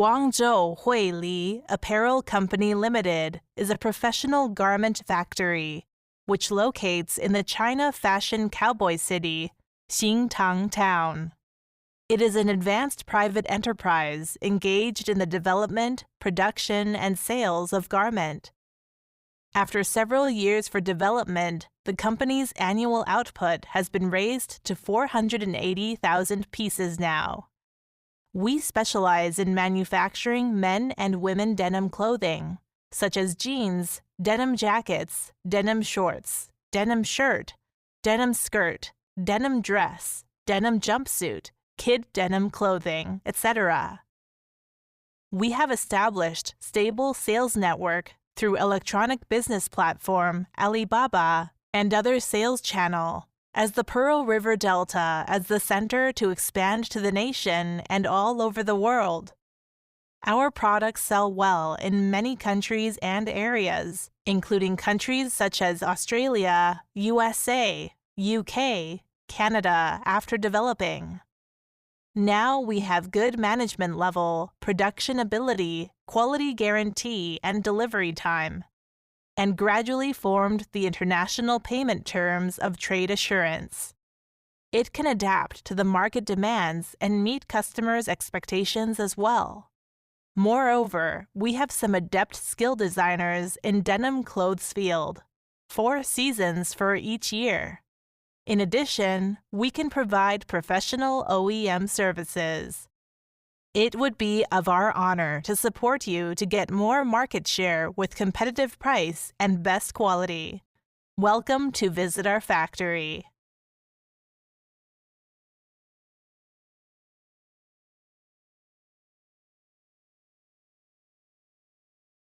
Guangzhou Huili Apparel Company Limited is a professional garment factory which locates in the China fashion cowboy city, Xingtang Town. It is an advanced private enterprise engaged in the development, production, and sales of garment. After several years for development, the company's annual output has been raised to 480,000 pieces now. We specialize in manufacturing men and women denim clothing, such as jeans, denim jackets, denim shorts, denim shirt, denim skirt, denim dress, denim jumpsuit, kid denim clothing, etc. We have established stable sales network through electronic business platform Alibaba and other sales channel as the Pearl River Delta as the center to expand to the nation and all over the world. Our products sell well in many countries and areas, including countries such as Australia, USA, UK, Canada after developing. Now we have good management level, production ability, quality guarantee, and delivery time, and gradually formed the international payment terms of trade assurance. It can adapt to the market demands and meet customers' expectations as well. Moreover, we have some adept skill designers in denim clothes field, 4 seasons for each year. In addition, we can provide professional OEM services. It would be of our honor to support you to get more market share with competitive price and best quality. Welcome to visit our factory.